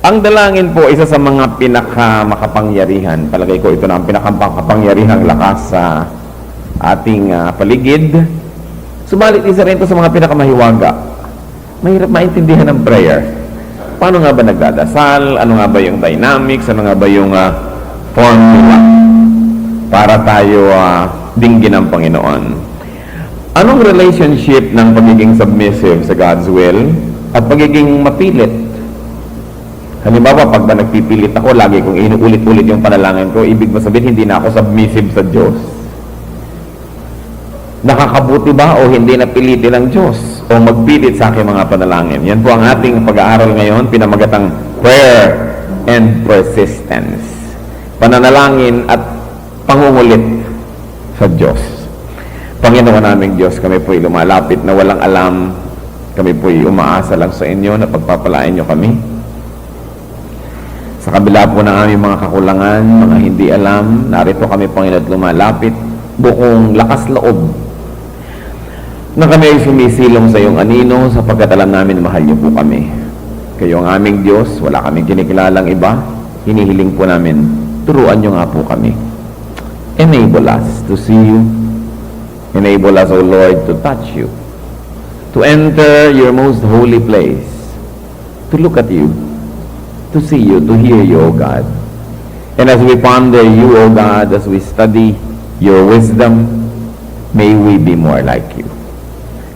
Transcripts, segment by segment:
Ang dalangin po, isa sa mga pinakamakapangyarihan. Palagay ko ito na ang pinakamakapangyarihang lakas sa ating paligid. Subalit isa rin ito sa mga pinakamahiwaga. Mahirap maintindihan ng prayer. Paano nga ba nagdadasal? Ano nga ba yung dynamics? Ano nga ba yung formula para tayo dinggin ng Panginoon? Anong relationship ng pagiging submissive sa God's will at pagiging mapilit? Halimbawa, pag ba nagpipilit ako, lagi kong inuulit-ulit yung panalangin ko, ibig sabihin hindi na ako submissive sa Diyos. Nakakabuti ba o hindi napilitin ng Diyos o magpilit sa aking mga panalangin? Yan po ang ating pag-aaral ngayon, pinamagatang prayer and persistence. Pananalangin at pangungulit sa Diyos. Panginoon naming Diyos, kami po'y lumalapit na walang alam. Kami po'y umaasa lang sa inyo na pagpapalain nyo kami. Sa kabila po ng aming mga kakulangan, mga hindi alam, narito kami, Panginoon, lumalapit, bukong lakas loob, na kami ay sumisilong sa iyong anino, sapagkat alam namin mahal niyo po kami. Kayo ang aming Diyos, wala kaming kinikilalang iba, hinihiling po namin, turuan niyo nga po kami. Enable us to see you. Enable us, O Lord, to touch you, to enter your most holy place, to look at you, to see you, to hear you, O God. And as we ponder you, O God, as we study your wisdom, may we be more like you.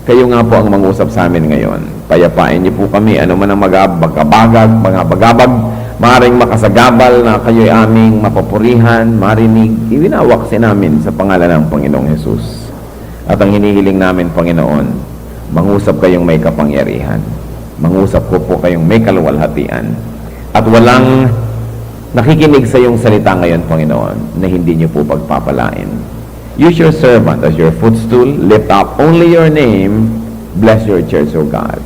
Kayo nga po ang mangusap sa amin ngayon. Payapain niyo po kami, ano man ang bagabag, maaaring makasagabal na kayo'y aming mapapurihan, marinig, iwinawaksin namin sa pangalan ng Panginoong Jesus. At ang hinihiling namin, Panginoon, mangusap kayong may kapangyarihan. Mangusap ko po kayong may kaluwalhatian. At walang nakikinig sa iyong salita ngayon, Panginoon, na hindi niyo po pagpapalain. Use your servant as your footstool. Lift up only your name. Bless your church, O God.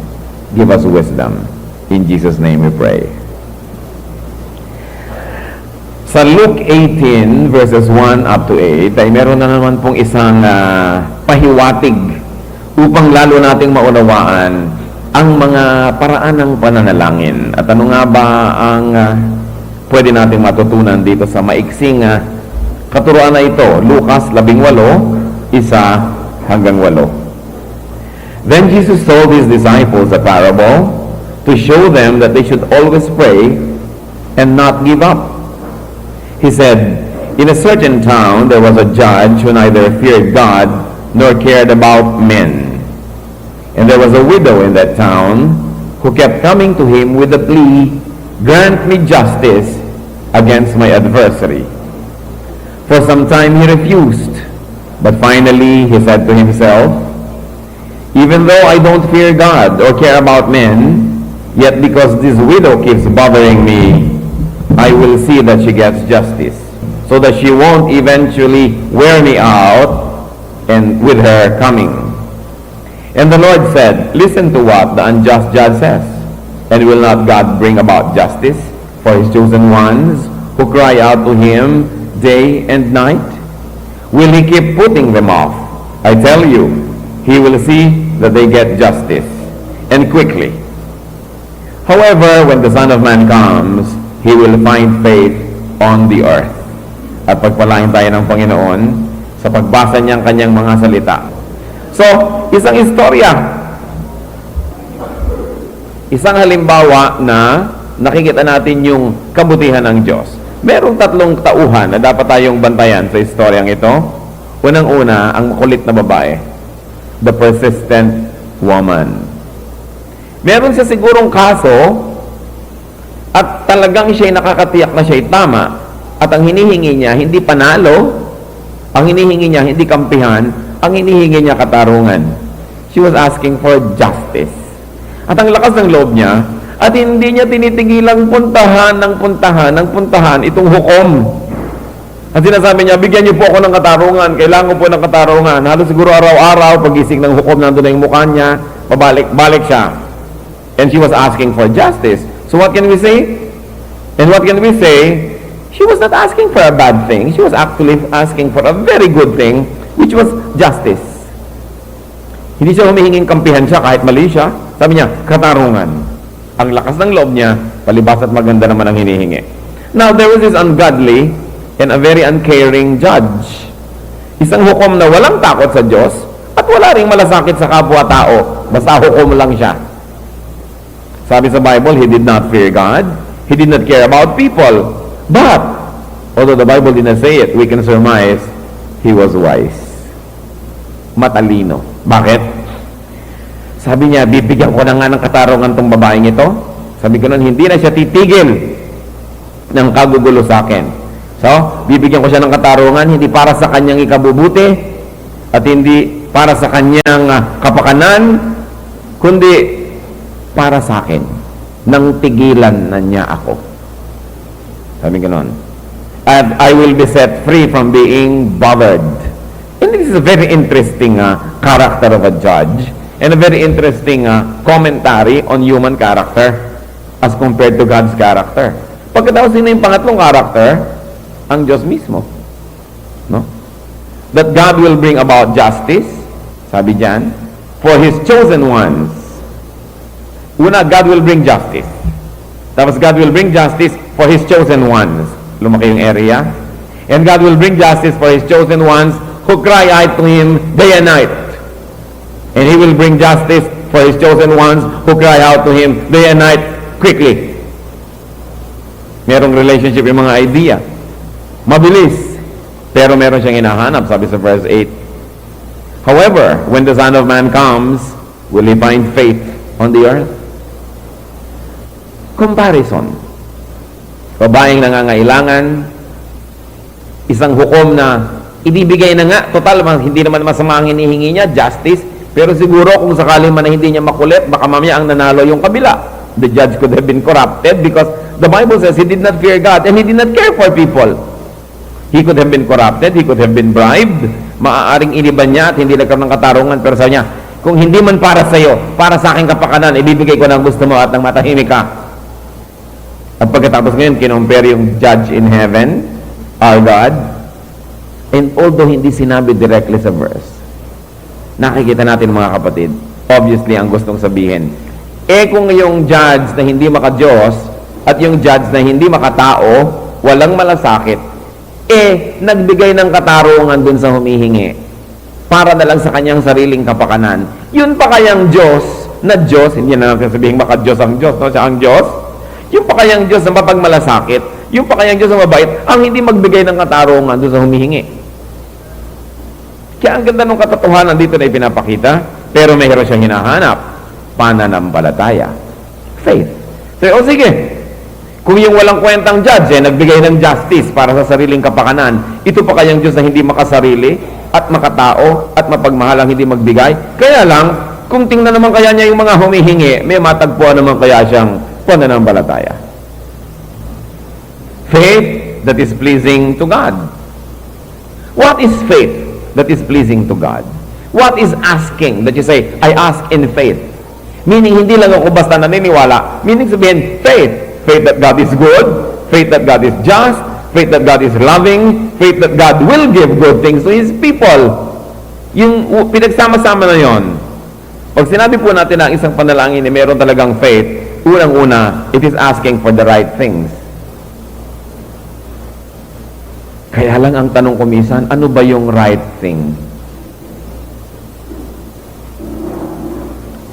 Give us wisdom. In Jesus' name we pray. Sa Luke 18, verses 1 up to 8, ay meron na naman pong isang pahiwatig upang lalo nating maunawaan ang mga paraan ng pananalangin. At ano nga ba ang pwede nating matutunan dito sa maiksing katuruan na ito? Lucas 18, 1-8. Then Jesus told his disciples a parable to show them that they should always pray and not give up. He said, in a certain town there was a judge who neither feared God nor cared about men. And there was a widow in that town who kept coming to him with the plea, grant me justice against my adversary. For some time he refused, but finally he said to himself, even though I don't fear God or care about men, yet because this widow keeps bothering me, I will see that she gets justice, so that she won't eventually wear me out and with her coming. And the Lord said, listen to what the unjust judge says. And will not God bring about justice for his chosen ones who cry out to him day and night? Will he keep putting them off? I tell you, he will see that they get justice, and quickly. However, when the Son of Man comes, he will find faith on the earth. At pagpalain tayo ng Panginoon sa pagbasa niyang kanyang mga salita. So, isang istorya. Isang halimbawa na nakikita natin yung kabutihan ng Diyos. Merong tatlong tauhan na dapat tayong bantayan sa istoryang ito. Unang-una, ang makulit na babae. The persistent woman. Meron siya sigurong kaso at talagang siya'y nakakatiyak na siya'y tama at ang hinihingi niya hindi panalo, ang hinihingi niya hindi kampihan, ang hinihingi niya katarungan. She was asking for justice. At ang lakas ng loob niya, at hindi niya tinitigilang puntahan itong hukom. At sinasabi niya, bigyan niyo po ako ng katarungan, kailangan ko po ng katarungan. Halos siguro araw-araw, pagising ng hukom, nandun na yung mukha niya, pabalik-balik siya. And she was asking for justice. So what can we say? And what can we say? She was not asking for a bad thing. She was actually asking for a very good thing, which was justice. Hindi siya humihinging kampihan siya kahit mali siya. Sabi niya, katarungan. Ang lakas ng loob niya, palibas at maganda naman ang hinihingi. Now, there was this ungodly and a very uncaring judge. Isang hukom na walang takot sa Diyos at wala ring malasakit sa kapwa-tao. Basta hukom lang siya. Sabi sa Bible, he did not fear God. He did not care about people. But, although the Bible did not say it, we can surmise, he was wise. Matalino. Bakit? Sabi niya, bibigyan ko na nga ng katarungan tong babaeng ito. Sabi ko nun, hindi na siya titigil ng kagugulo sa akin. So, bibigyan ko siya ng katarungan, hindi para sa kanyang ikabubuti at hindi para sa kanyang kapakanan, kundi para sa akin. Nang tigilan na niya ako. Sabi ko nun, and I will be set free from being bothered. And this is a very interesting character of a judge and a very interesting commentary on human character as compared to God's character. Pagkatapos sino yung pangatlong character? Ang Diyos mismo. No? That God will bring about justice, sabi diyan, for His chosen ones. Una, God will bring justice. Tapos God will bring justice for His chosen ones. Lumaki yung area. And God will bring justice for His chosen ones who cry out to Him day and night. And He will bring justice for His chosen ones who cry out to Him day and night quickly. Merong relationship yung mga idea. Mabilis. Pero meron siyang hinahanap, sabi sa verse 8. However, when the Son of Man comes, will He find faith on the earth? Comparison. Babaeng nangangailangan, isang hukom na ibibigay na nga, total, hindi naman masama ang hinihingi niya, justice, pero siguro kung sakali man na hindi niya makulit, baka mamaya ang nanalo yung kabila. The judge could have been corrupted because the Bible says he did not fear God and he did not care for people. He could have been corrupted, he could have been bribed, maaaring iniban niya at hindi nagkaroon ng katarungan, pero sabi niya, kung hindi man para sa iyo, para sa aking kapakanan, ibibigay ko ng gusto mo at nang matahimik ka. At pagkatapos ngayon, kinompare yung judge in heaven, our God, and although hindi sinabi directly sa verse, nakikita natin mga kapatid, obviously ang gustong sabihin, kung yung judge na hindi maka-Diyos at yung judge na hindi makatao, walang malasakit, nagbigay ng katarungan dun sa humihingi para na lang sa kanyang sariling kapakanan. Yun pa kayang Diyos na Diyos, hindi na natin sabihin maka-Diyos ang Diyos, no? Siya ang Diyos. Yung pa kayang Diyos na mapagmalasakit, yung pa kayang Diyos na mabait, ang hindi magbigay ng katarungan dun sa humihingi. Kaya ang ganda ng katotohanan dito na ipinapakita, pero mayroon siyang hinahanap, pananampalataya. Faith. So, sige, kung yung walang kwentang judge, nagbigay ng justice para sa sariling kapakanan, ito pa kayang Diyos na hindi makasarili at makatao at mapagmahal ang hindi magbigay. Kaya lang, kung tingnan naman kaya niya yung mga humihingi, may matagpuan naman kaya siyang pananampalataya. Faith that is pleasing to God. What is faith that is pleasing to God? What is asking that you say, I ask in faith? Meaning, hindi lang ako basta naniniwala. Meaning sabihin, faith. Faith that God is good, faith that God is just, faith that God is loving, faith that God will give good things to His people. Yung pinagsama-sama na yon. Pag sinabi po natin na ang isang panalangin na meron talagang faith, unang-una, it is asking for the right things. Kaya lang ang tanong ko minsan, ano ba yung right thing?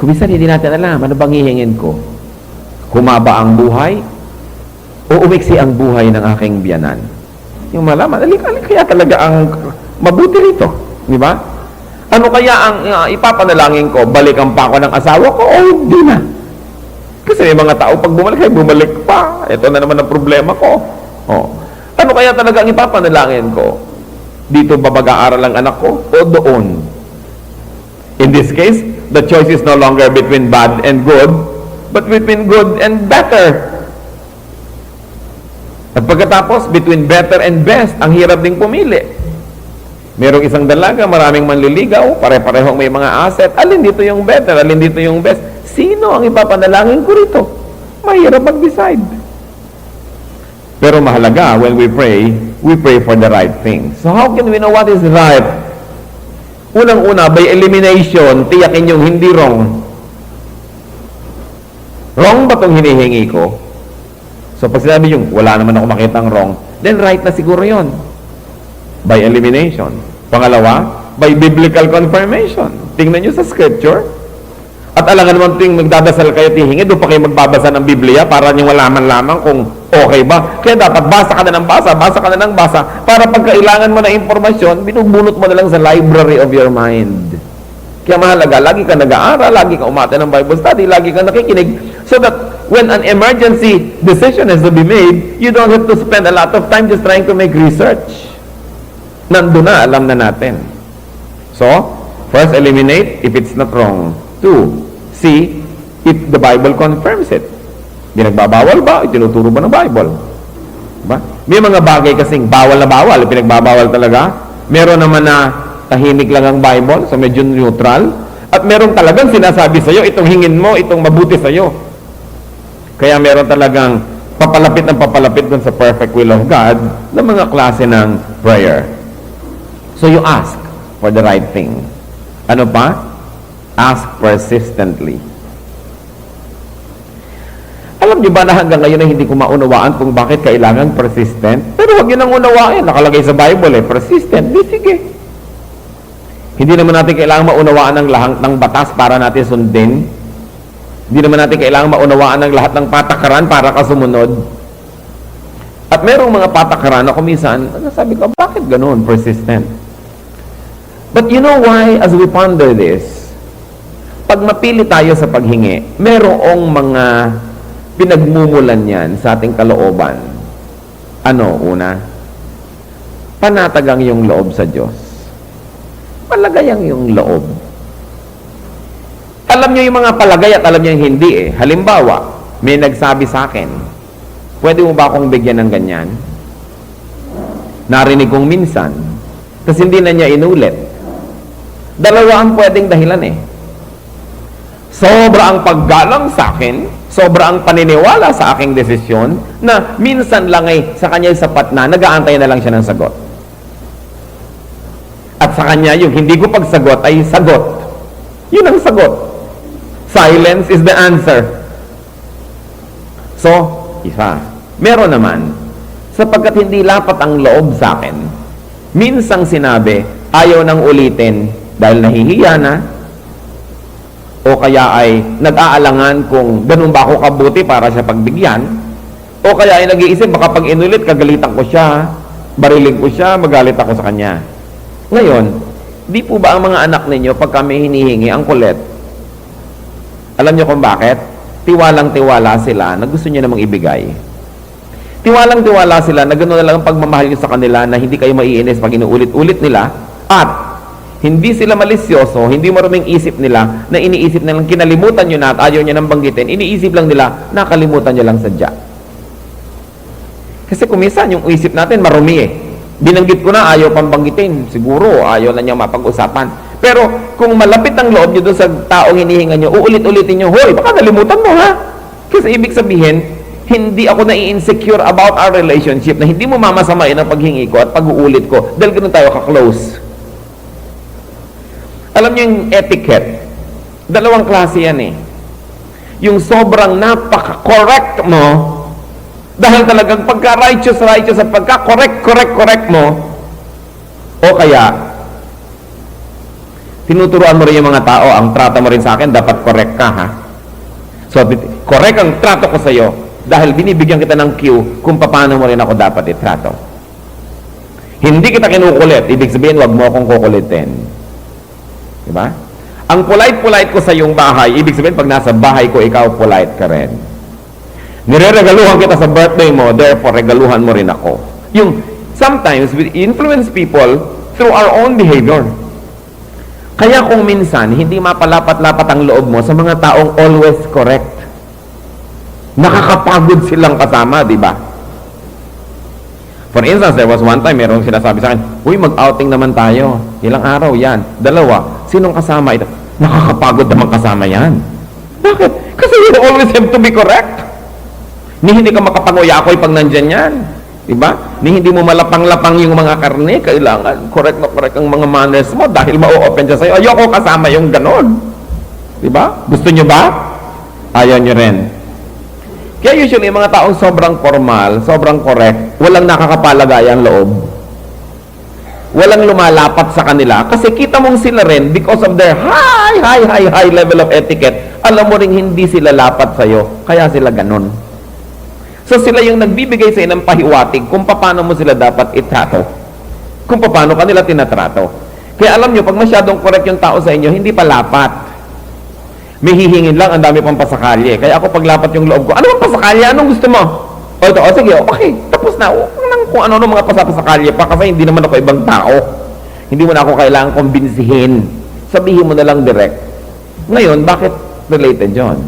Kung minsan hindi natin alam, ano bang hihingin ko? Humaba ang buhay? O umiksi ang buhay ng aking biyanan? Yung malaman, kaya talaga ang mabuti rito. Di ba? Ano kaya ang ipapanalangin ko? Balikan pa ako ng asawa ko? O hindi na. Kasi may mga tao, pag bumalik, ay bumalik pa. Ito na naman ang problema ko. Ano kaya talaga ang ipapanalangin ko? Dito ba mag-aaral ang anak ko? O doon? In this case, the choice is no longer between bad and good, but between good and better. At pagkatapos, between better and best, ang hirap ding pumili. Merong isang dalaga, maraming manliligaw, pare-parehong may mga asset. Alin dito yung better? Alin dito yung best? Sino ang ipapanalangin ko rito? Mahirap mag-decide. Pero mahalaga, when we pray for the right thing. So how can we know what is right? Unang-una, by elimination, tiyakin yung hindi wrong. Wrong ba itong hinihingi ko? So pag sinabi yung wala naman ako makitang wrong, then right na siguro yon by elimination. Pangalawa, by biblical confirmation. Tingnan nyo sa scripture. At alangan naman tuwing magdadasal kayo tihingi, doon pa kayo magbabasa ng Biblia para nyo malaman lamang kung okay ba. Kaya dapat basa ka na ng basa para pag kailangan mo na impormasyon, binubunot mo na lang sa library of your mind. Kaya mahalaga, lagi ka nag-aaral, lagi ka umate ng Bible study, lagi ka nakikinig, so that when an emergency decision has to be made, you don't have to spend a lot of time just trying to make research. Nandun na, alam na natin. So, first, eliminate if it's not wrong. 2, see if the Bible confirms it. Di nagbabawal ba? Itinuturo ba ng Bible? Diba? May mga bagay kasing bawal na bawal, pinagbabawal talaga. Meron naman na tahimik lang ang Bible, so medyo neutral. At meron talagang sinasabi sa'yo, itong hingin mo, itong mabuti sa'yo. Kaya meron talagang papalapit dun sa perfect will of God ng mga klase ng prayer. So you ask for the right thing. Ano pa? Ask persistently. Alam niyo ba na hanggang ngayon ay hindi ko maunawaan kung bakit kailangan persistent? Pero huwag yun ang unawain. Nakalagay sa Bible persistent. Di sige. Hindi naman natin kailangan maunawaan ng lahat ng batas para natin sundin. Hindi naman natin kailangan maunawaan ng lahat ng patakaran para ka sumunod. At merong mga patakaran na kuminsan, sabi ko, bakit ganun? Persistent. But you know why, as we ponder this, pag mapili tayo sa paghingi, merong mga pinagmumulan yan sa ating kalooban. Ano, una? Panatagang yung loob sa Diyos. Palagayang yung loob. Alam nyo yung mga palagay at alam nyo yung hindi Halimbawa, may nagsabi sa akin, pwede mo ba akong bigyan ng ganyan? Narinig kong minsan, tapos hindi na niya inulit. Dalawa ang pwedeng dahilan Sobra ang paggalang sa akin, sobra ang paniniwala sa aking desisyon, na minsan lang sa kanya sapat na, nag-aantay na lang siya ng sagot. At sa kanya, yung hindi ko pagsagot ay sagot. Yun ang sagot. Silence is the answer. So, isa. Meron naman, sapagkat hindi lapat ang loob sa akin, minsang sinabi, ayaw nang ulitin dahil nahihiya na, o kaya ay nag-aalangan kung ganun ba ako kabuti para siya pagbigyan, o kaya ay nag-iisip, baka pag inulit, kagalitan ko siya, bariling ko siya, magalit ako sa kanya. Ngayon, di po ba ang mga anak ninyo, pag kami hinihingi ang kulit, alam nyo kung bakit? Tiwalang-tiwala sila na gusto nyo namang ibigay. Tiwalang-tiwala sila na gano'n na lang ang pagmamahal nyo sa kanila na hindi kayo maiinis pag inuulit-ulit nila, at hindi sila malisyoso, hindi maruming isip nila na iniisip nilang kinalimutan nyo na at ayaw nyo nang banggitin, iniisip lang nila nakalimutan nyo lang sadya. Kasi kumisan yung isip natin marumi Binanggit ko na ayaw pang banggitin, siguro ayaw na niya mapag-usapan. Pero kung malapit ang loob nyo doon sa taong hinihinga nyo, uulit-ulitin nyo, hoy, baka nalimutan mo ha? Kasi ibig sabihin, hindi ako na-insecure about our relationship, na hindi mo mamasamain ang paghingi ko at pag-uulit ko dahil ganun tayo ka-close. Alam niyo yung etiquette, dalawang klase yan Yung sobrang napaka-correct mo, dahil talagang pagka-righteous at pagka-correct mo, o kaya tinuturuan mo rin yung mga tao, ang trato mo rin sa akin, dapat correct ka ha. So, correct ang trato ko sa iyo dahil binibigyan kita ng cue kung paano mo rin ako dapat itrato. Hindi kita kinukulit, ibig sabihin, wag mo akong kukulitin. Diba? Ang polite ko sa iyong bahay, ibig sabihin, pag nasa bahay ko, ikaw polite ka rin. Nireregaluhan kita sa birthday mo, therefore, regaluhan mo rin ako. Yung, sometimes, we influence people through our own behavior. Kaya kung minsan, hindi mapalapat-lapat ang loob mo sa mga taong always correct. Nakakapagod silang kasama, di ba? For instance, there was one time, merong sinasabi sa akin, uy, mag-outing naman tayo. Ilang araw yan. 2. Sinong kasama ito? Nakakapagod naman kasama yan. Bakit? Kasi you always have to be correct. Ni hindi ka makapanguyakoy pag nandyan yan. Diba? Ni hindi mo malapang-lapang yung mga karne, kailangan correct na correct ang mga manners mo dahil ma-open siya sa'yo. Ayoko kasama yung ganon. Diba? Gusto nyo ba? Ayaw nyo rin. Kaya usually, mga taong sobrang formal, sobrang correct, walang nakakapalagayang loob. Walang lumalapat sa kanila. Kasi kita mong sila rin, because of their high level of etiquette, alam mo rin hindi sila lapat sa'yo. Kaya sila ganon. So sila yung nagbibigay sa ng pahiwatig kung paano mo sila dapat itrato. Kung paano kanila tinatrato. Kaya alam nyo, pag masyadong correct yung tao sa inyo, hindi pa lapat. May hihingin lang, ang dami pang pasakalye. Kaya ako paglapat yung loob ko, ano bang pasakalye? Anong gusto mo? O ito, o sige, okay, tapos na. Huwag nang kung ano mga pasakalye pa kasi hindi naman ako ibang tao. Hindi mo na ako kailangan kumbinsihin. Sabihin mo na lang direct. Ngayon, bakit related yun?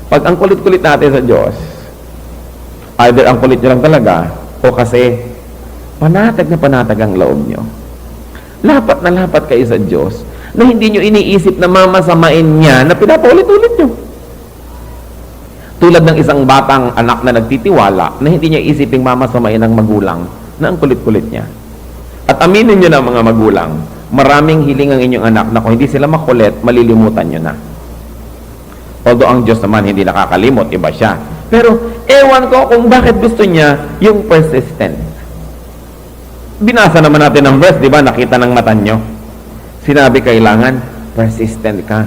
Pag ang kulit-kulit natin sa Diyos, either ang kulit nyo lang talaga, o kasi panatag na panatag ang loob nyo. Lapat na lapat kayo sa Diyos, na hindi nyo iniisip na mamasamain niya na pinapaulit-ulit nyo. Tulad ng isang batang anak na nagtitiwala na hindi niya isiping mamasamain ng magulang na ang kulit-kulit niya. At aminin nyo na mga magulang, maraming hiling ang inyong anak na kung hindi sila makulit, malilimutan nyo na. Although ang Diyos naman hindi nakakalimot, iba siya. Pero ewan ko kung bakit gusto niya yung persistent. Binasa naman natin ang verse, di ba? Nakita ng mata nyo. Sinabi kailangan, persistent ka.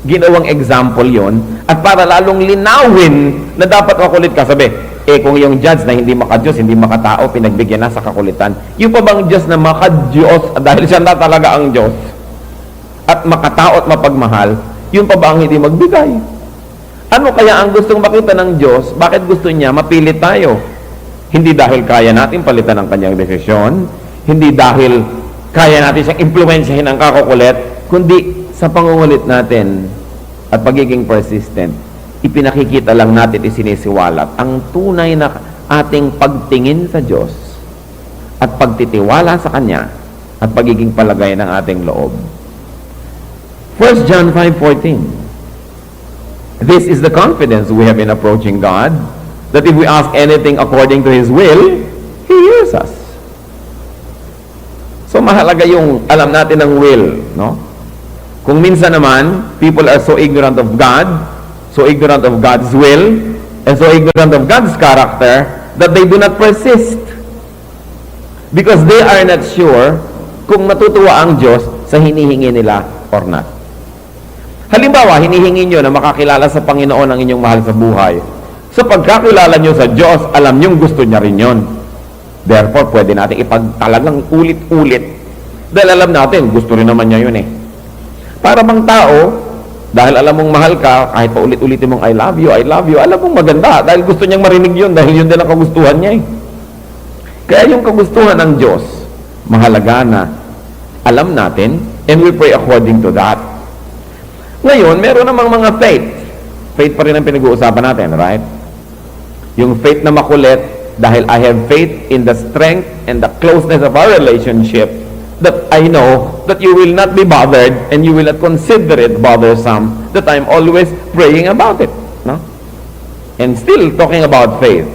Ginawang example yon at para lalong linawin na dapat makulit ka. Sabi, kung yung judge na hindi makadiyos, hindi makatao, pinagbigyan na sa kakulitan, yung pa bang Diyos na makadiyos dahil siya na talaga ang Diyos at makatao at mapagmahal, yun pa ba ang hindi magbigay? Ano kaya ang gustong makita ng Diyos? Bakit gusto niya mapilit tayo? Hindi dahil kaya natin palitan ang kanyang desisyon, hindi dahil kaya natin siyang impluwensyahin ang kakukulit, kundi sa pangungulit natin at pagiging persistent, ipinakikita lang natin, isinisiwalat ang tunay na ating pagtingin sa Diyos at pagtitiwala sa Kanya at pagiging palagay ng ating loob. 1 John 5:14. This is the confidence we have in approaching God, that if we ask anything according to His will, He hears us. So mahalaga yung alam natin ng will, no? Kung minsan naman, people are so ignorant of God, so ignorant of God's will, and so ignorant of God's character, that they do not persist. Because they are not sure kung matutuwa ang Diyos sa hinihingi nila or not. Halimbawa, hinihingi nyo na makakilala sa Panginoon ang inyong mahal sa buhay. Sa pagkakilala nyo sa Diyos, alam nyo gusto niya rin yun. Therefore, pwede natin ipagtalagang ulit-ulit. Dahil alam natin, gusto rin naman niya yun eh. Para bang tao, dahil alam mong mahal ka, kahit pa ulit-ulitin mong I love you, alam mong maganda, dahil gusto niyang marinig yun, dahil yun din ang kagustuhan niya eh. Kaya yung kagustuhan ng Diyos, mahalaga na alam natin, and we pray according to that. Ngayon, meron namang mga faith. Faith pa rin ang pinag-uusapan natin, right? Yung faith na makulit, dahil I have faith in the strength and the closeness of our relationship, that I know that you will not be bothered and you will not consider it bothersome, that I'm always praying about it. No? And still talking about faith,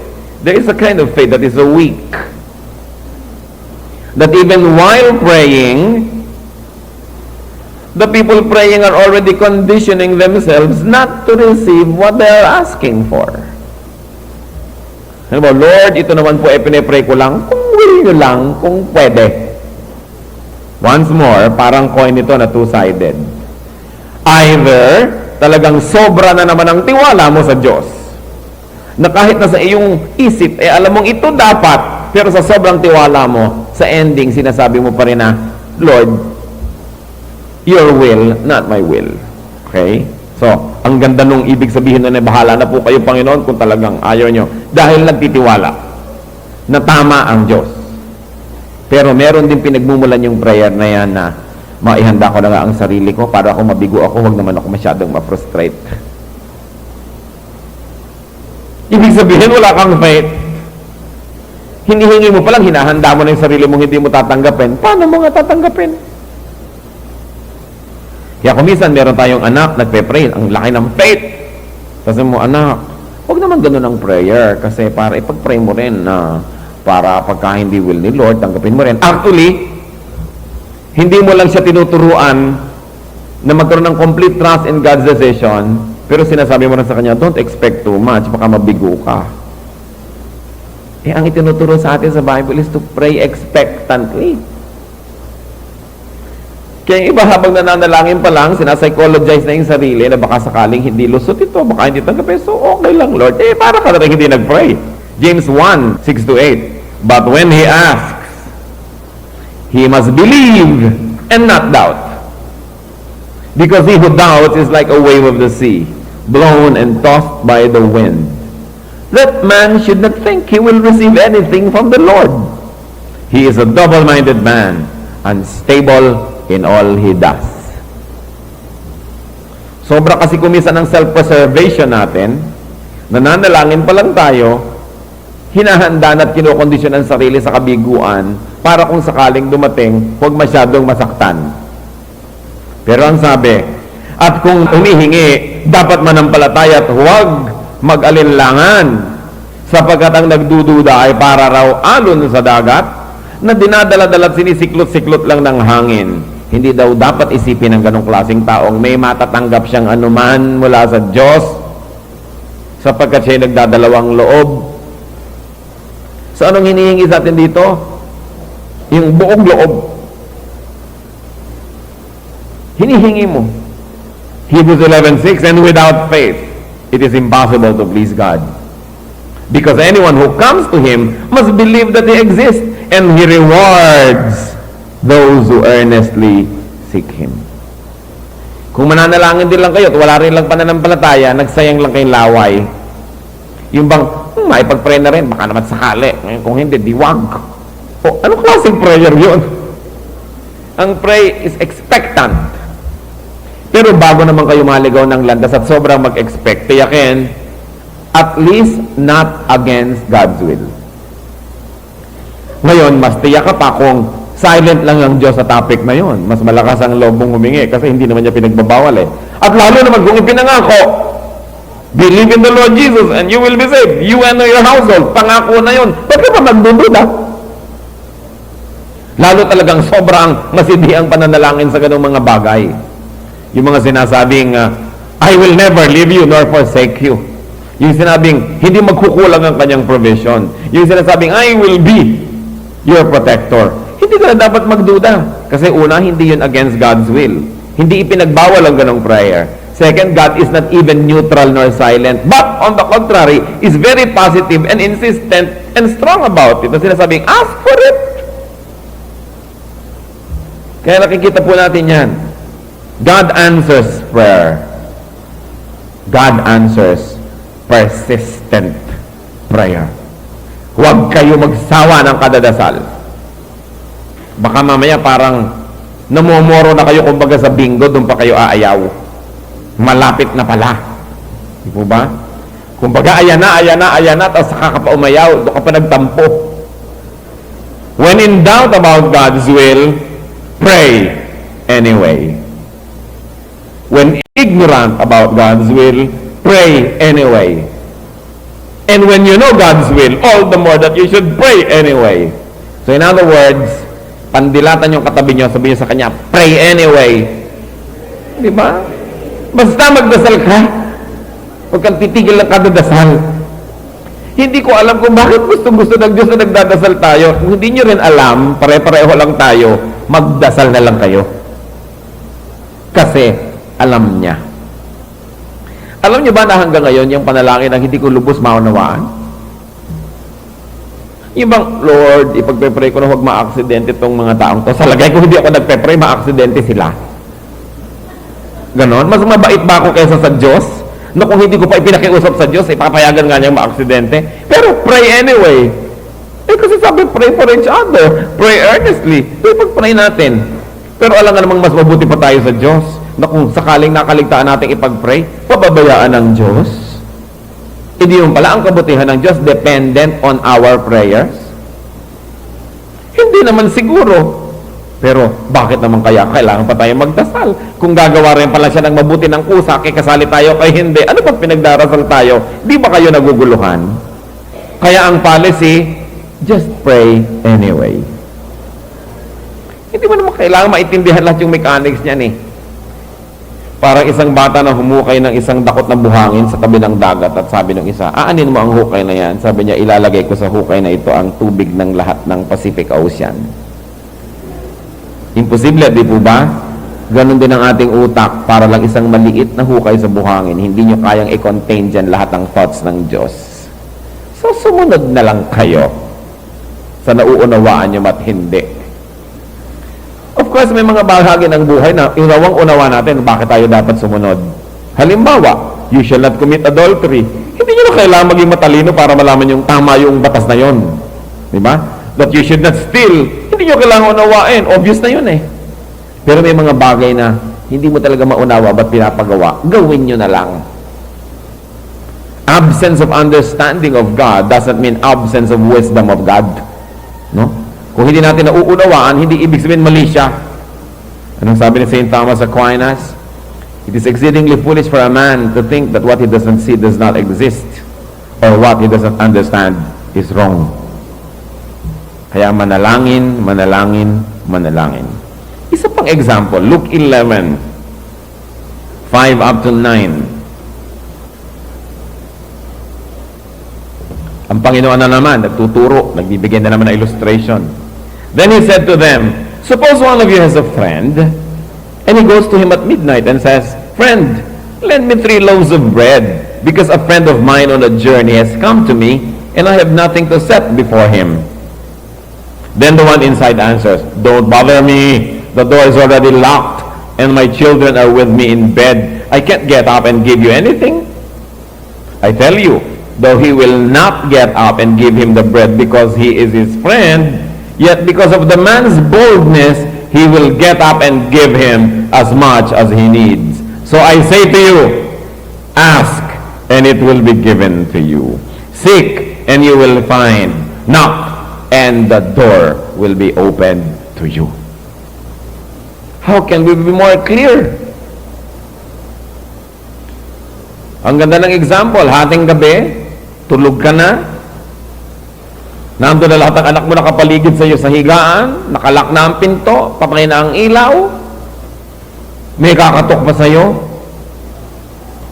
there is a kind of faith that is so weak, that even while praying, the people praying are already conditioning themselves not to receive what they are asking for. Ano ba, Lord, ito naman po pinipray ko lang, kung will nyo lang, kung pwede. Once more, parang coin ito na two-sided. Either, talagang sobra na naman ang tiwala mo sa Diyos, na kahit na sa iyong isip, alam mong ito dapat, pero sa sobrang tiwala mo, sa ending, sinasabi mo pa rin na, Lord, your will, not my will. Okay? So, ang ganda nung ibig sabihin na bahala na po kayo, Panginoon, kung talagang ayaw nyo. Dahil nagtitiwala na tama ang Diyos. Pero meron din pinagmumulan yung prayer na yan na maihanda ko na nga ang sarili ko para ako mabigo ako, huwag naman ako masyadong ma-frustrate. Ibig sabihin, wala kang faith. Hinihingi mo palang, hinahanda mo na yung sarili mong hindi mo tatanggapin. Paano mo nga tatanggapin? Kaya kung minsan meron tayong anak, nagpe-pray, ang laki ng faith. Kasi mo, anak, huwag naman ganun ang prayer kasi para ipag-pray mo rin na para pagka hindi will ni Lord, tanggapin mo rin. Actually, hindi mo lang siya tinuturuan na magkaroon ng complete trust in God's decision, Pero sinasabi mo rin sa kanya, don't expect too much, baka mabigo ka. Ang itinuturo sa atin sa Bible is to pray expectantly. Kaya iba habang nananalangin pa lang, sinapsychologize na yung sarili na baka sakaling hindi lusot ito, baka hindi tanggapin. So, okay lang, Lord. Para ka na rin hindi nag-pray. James 1, 6-8. But when he asks, he must believe and not doubt. Because he who doubts is like a wave of the sea, blown and tossed by the wind. That man should not think he will receive anything from the Lord. He is a double-minded man, unstable in all he does. Sobra kasi kumisan ng self-preservation natin, nananalangin pa lang tayo, hinahanda at kinokondisyon ang sarili sa kabiguan para kung sakaling dumating, huwag masyadong masaktan. Pero ang sabi, at kung humihingi, dapat manampalataya at huwag mag-alinlangan, sapagkat ang nagdududa ay para raw alon sa dagat na dinadala-dala at sinisiklot-siklot lang ng hangin. Hindi daw dapat isipin ng ganong klaseng taong may matatanggap siyang anuman mula sa Diyos sapagkat siya nagdadalawang loob. So anong hinihingi sa atin dito? Yung buong loob. Hinihingi mo. Hebrews 11:6, and without faith, it is impossible to please God. Because anyone who comes to Him must believe that He exists, and He rewards those who earnestly seek Him. Kung mananalangin din lang kayo at wala rin lang pananampalataya, nagsayang lang kayong laway. Yung bang, maipag-pray na rin, baka naman sakali. Kung hindi, diwag. O, anong klaseng prayer yun? Ang pray is expectant. Pero bago naman kayo maligaw ng landas at sobrang mag-expect, tiyakin, at least not against God's will. Ngayon, mas tiyak ka pa kung silent lang ang Diyos sa topic na yon. Mas malakas ang loob mong humingi kasi hindi naman niya pinagbabawal eh. At lalo naman kung ipinangako, believe in the Lord Jesus and you will be saved. You and your household. Pangako na yon. Ba't ka pa magdududa? Lalo talagang sobrang masidi ang pananalangin sa ganung mga bagay. Yung mga sinasabing, I will never leave you nor forsake you. Yung sinabing, hindi magkukulang ang kanyang provision. Yung sinasabing, I will be your protector. Hindi ka na dapat magduda. Kasi una, hindi yun against God's will. Hindi ipinagbawal ang ganong prayer. Second, God is not even neutral nor silent. But, on the contrary, is very positive and insistent and strong about it. Ang sinasabing, ask for it. Kaya nakikita po natin yan. God answers prayer. God answers persistent prayer. Huwag kayo magsawa ng kadadasal. Baka mamaya parang namomoro na kayo kumbaga sa bingo, doon pa kayo aayaw. Malapit na pala. Di po ba? Kumbaga ayan na, tapos saka ka pa umayaw, doon ka pa nagtampo. When in doubt about God's will, pray anyway. When ignorant about God's will, pray anyway. And when you know God's will, all the more that you should pray anyway. So in other words, pandilatan yung katabi nyo, sabihin sa kanya, pray anyway. Di ba? Basta magdasal ka. Huwag kang titigil ng kadadasal. Hindi ko alam kung bakit gusto ng Diyos na nagdadasal tayo. Kung hindi nyo rin alam, pare-pareho lang tayo, magdasal na lang kayo. Kasi, alam niya. Alam niyo ba na hanggang ngayon, yung panalangin ang hindi ko lubos maunawaan? Yung bang, Lord, ipagpe-pray ko na huwag ma-aksidente itong mga taong to. Sa lagay ko, hindi ako nagpe-pray, ma-aksidente sila. Ganon? Mas mabait ba ako kaysa sa Diyos? No, kung hindi ko pa ipinakiusap sa Diyos, ipapayagan nga niyang ma-aksidente. Pero pray anyway. Kasi sabi, pray for each other. Pray earnestly. So, ipag-pray natin. Pero alam nga namang mas mabuti pa tayo sa Diyos na kung sakaling nakaligtaan natin ipag-pray, pababayaan ng Diyos. Hindi yung pala ang kabutihan ng Diyos dependent on our prayers? Hindi naman siguro. Pero bakit naman kaya kailangan pa tayo magdasal? Kung gagawa rin pala siya ng mabuti ng kusa, kasali tayo kay hindi, ano pag pinagdarasal tayo? Di ba kayo naguguluhan? Kaya ang policy, just pray anyway. Hindi mo naman kailangan maintindihan lahat yung mechanics niyan eh. Parang isang bata na humukay ng isang dakot na buhangin sa kabilang dagat at sabi ng isa, aanin mo ang hukay na yan? Sabi niya, ilalagay ko sa hukay na ito ang tubig ng lahat ng Pacific Ocean. Imposible, di po ba? Ganon din ang ating utak, para lang isang maliit na hukay sa buhangin, hindi nyo kayang i-contain dyan lahat ng thoughts ng Diyos. So, sumunod na lang kayo sa nauunawaan nyo at hindi. Of course, may mga bahagi ng buhay na inawang-unawa natin bakit tayo dapat sumunod. Halimbawa, you shall not commit adultery. Hindi nyo na kailangan maging matalino para malaman yung tama yung batas na yon. Di ba? That you should not steal. Hindi nyo kailangan unawain. Obvious na yun eh. Pero may mga bagay na hindi mo talaga maunawa ba't pinapagawa. Gawin nyo na lang. Absence of understanding of God doesn't mean absence of wisdom of God. No? Kung hindi natin nauunawaan, hindi ibig sabihin mali siya. Anong sabi ni St. Thomas Aquinas? It is exceedingly foolish for a man to think that what he doesn't see does not exist, or what he doesn't understand is wrong. Kaya manalangin, manalangin, manalangin. Isa pang example, Luke 11, 5 up to 9. Ang Panginoon na naman, nagtuturo, nagbibigay na naman ng illustration. Then he said to them, suppose one of you has a friend, and he goes to him at midnight and says, friend, lend me 3 loaves of bread, because a friend of mine on a journey has come to me, and I have nothing to set before him. Then the one inside answers, don't bother me, the door is already locked, and my children are with me in bed. I can't get up and give you anything. I tell you, though he will not get up and give him the bread because he is his friend, yet because of the man's boldness, he will get up and give him as much as he needs. So I say to you, ask, and it will be given to you. Seek, and you will find. Knock, and the door will be opened to you. How can we be more clear? Ang ganda ng example, hating gabi, tulog ka na, nandun na lahat ng anak mo nakapaligid sa iyo sa higaan, nakalak na ang pinto, patay na ang ilaw, may kakatok pa sa iyo,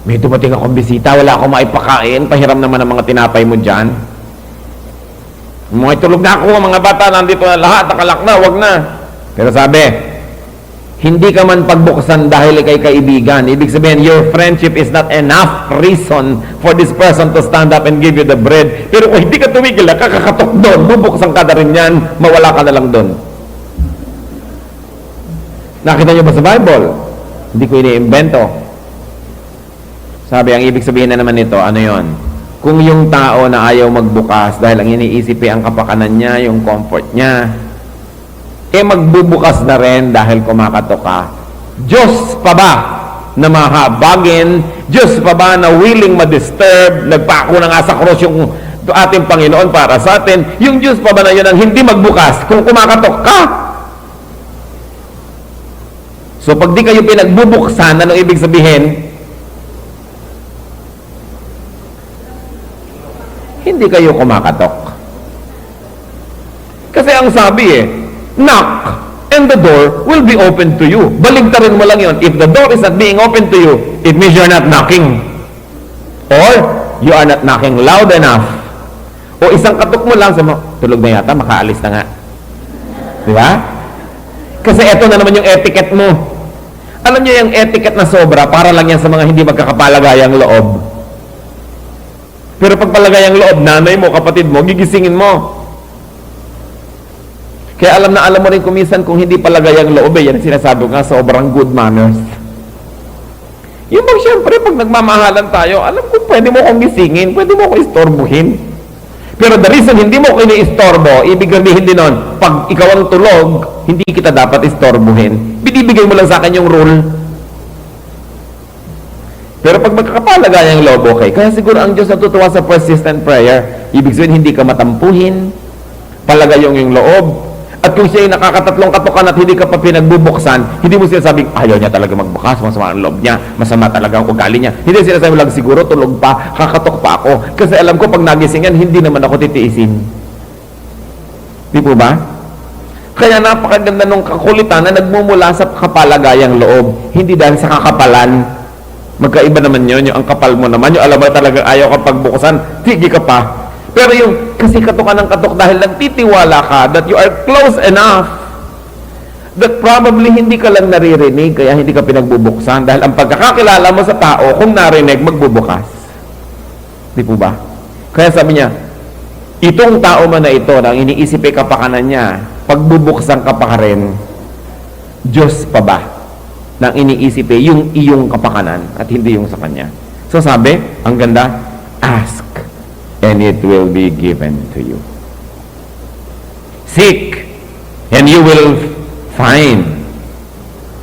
may dumating akong bisita, wala akong maipakain, pahiram naman ang mga tinapay mo dyan. Mga tulog na ako, mga bata, nandito na lahat, nakalak na, wag na. Pero sabi, hindi ka man pagbuksan dahil ikay kaibigan. Ibig sabihin, your friendship is not enough reason for this person to stand up and give you the bread. Pero kung hindi ka tumigil, kakakatok doon, bubuksan ka na rin yan, mawala ka na lang doon. Nakita niyo ba sa Bible? Hindi ko iniimbento. Sabi, ang ibig sabihin na naman nito, ano yon? Kung yung tao na ayaw magbukas dahil ang iniisip ang kapakanan niya, yung comfort niya, magbubukas na rin dahil kumakatok ka. Diyos pa ba na mahabagin? Diyos pa ba na willing ma-disturb? Nagpako na nga sa cross yung ating Panginoon para sa atin. Yung Diyos pa ba na yun ang hindi magbukas kung kumakatok ka? So pag di kayo pinagbubuksan, anong ibig sabihin? Hindi kayo kumakatok. Kasi ang sabi knock, and the door will be open to you. Baligtarin mo lang yun. If the door is not being open to you, it means you're not knocking. Or, you are not knocking loud enough. O isang katok mo lang, sabi mo, tulog na yata, makaalis na nga. Di ba? Kasi eto na naman yung etiquette mo. Alam niyo yung etiquette na sobra, para lang yan sa mga hindi magkakapalagayang loob. Pero pag palagayang loob, nanay mo, kapatid mo, gigisingin mo. Kaya alam mo rin kumisan kung hindi palagay ang loob, yan ang sinasabi ko nga, sobrang good manners. Yung bang siyempre, pag nagmamahalan tayo, alam ko, pwede mo kong gisingin, pwede mo kong istorbohin. Pero the reason hindi mo ko ini-istorbo, ibig sabihin din nun, pag ikaw ang tulog, hindi kita dapat istorbohin. Binibigay mo lang sa akin yung rule. Pero pag magkakapalagay ang loob, okay. Kaya siguro ang Diyos natutuwa sa persistent prayer, ibig sabihin hindi ka matampuhin, palagay yung loob. At kung siya ay nakakatatlong katokan at hindi ka pa pinagbubuksan, hindi mo sinasabing, ayaw niya talaga magbukas, masama ang loob niya, masama talaga ang ugali niya. Hindi sinasabi lang, siguro tulog pa, kakatok pa ako. Kasi alam ko, pag nagising yan, hindi naman ako titiisin. Di po ba? Kaya napakaganda ng kakulitan na nagmumula sa kapalagayang loob, hindi dahil sa kakapalan. Magkaiba naman yun, yung ang kapal mo naman, yung alam mo talagang ayaw ka pagbuksan, sige ka pa. Pero yung kasi katok ka ng katok dahil nagtitiwala ka that you are close enough that probably hindi ka lang naririnig, kaya hindi ka pinagbubuksan. Dahil ang pagkakakilala mo sa tao, kung narinig, magbubukas. Di po ba? Kaya sabi niya, itong tao man na ito, na iniisip ay kapakanan niya, pagbubuksan ka pa rin, Diyos pa ba? Nang iniisip ay yung iyong kapakanan at hindi yung sa Kanya. So sabi, ang ganda, ask and it will be given to you. Seek and you will find.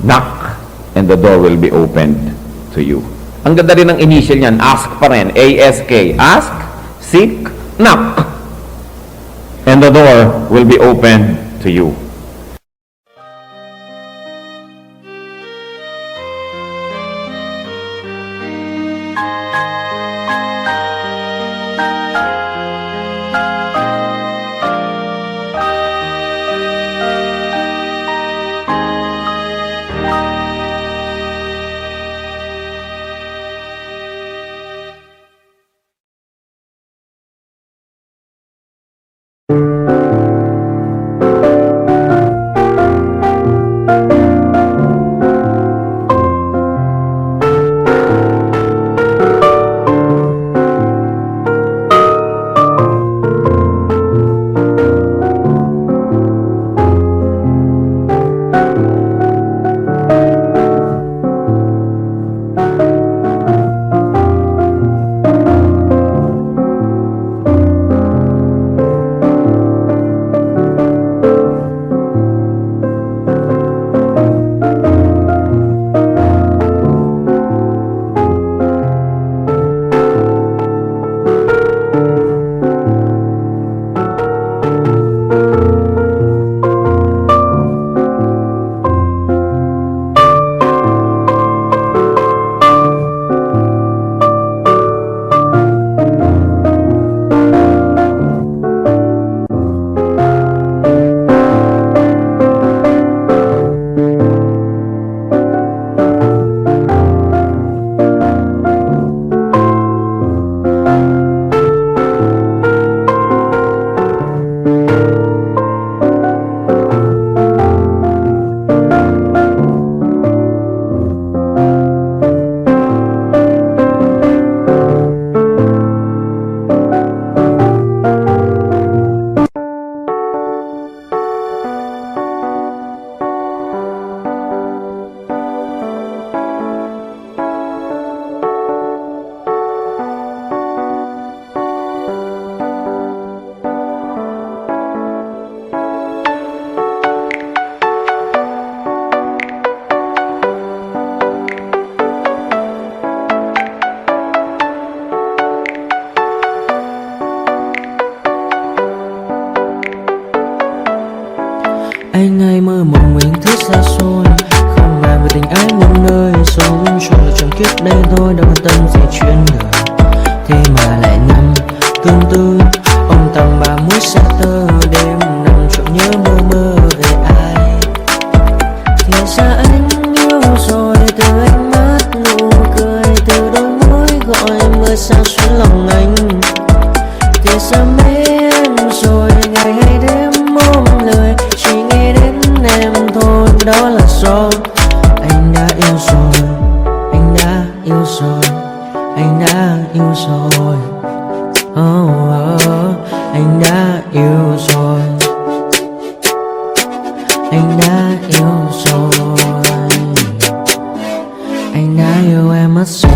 Knock and the door will be opened to you. Ang ganda rin ng initial niyan, ask pa rin, A-S-K. Ask, seek, knock. And the door will be opened to you. Anh ai mơ mộng mình thức xa xôi, không màng về tình ai một nơi sống chung là trọn kiếp đây thôi, đâu quan tâm gì chuyện người. Thế mà lại năm tương tư ông tầm ba mũi xa tơ, đêm nằm trộm nhớ mơ mơ về ai. Thì ra anh yêu rồi, từ ánh mắt nụ cười, từ đôi môi gọi mưa sao xuyên lòng anh. Thì ra mê em rồi, ngày hay đêm ôm lời, chỉ nghe đến em thôi, đó là do anh đã yêu rồi, anh đã yêu rồi, anh đã yêu rồi. Anh đã yêu rồi, anh đã yêu rồi, anh đã yêu em mất rồi.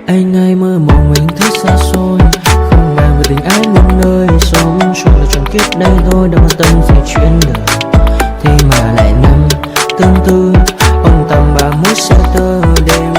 Anh ai mơ mộng mình thức xa xôi, không màng về tình ái muôn nơi. Sống cho là trọn kiếp đây thôi, đâu quan tâm gì chuyện đời. Thế mà lại năm tương tư, ông tầm 31 sẽ tơ đêm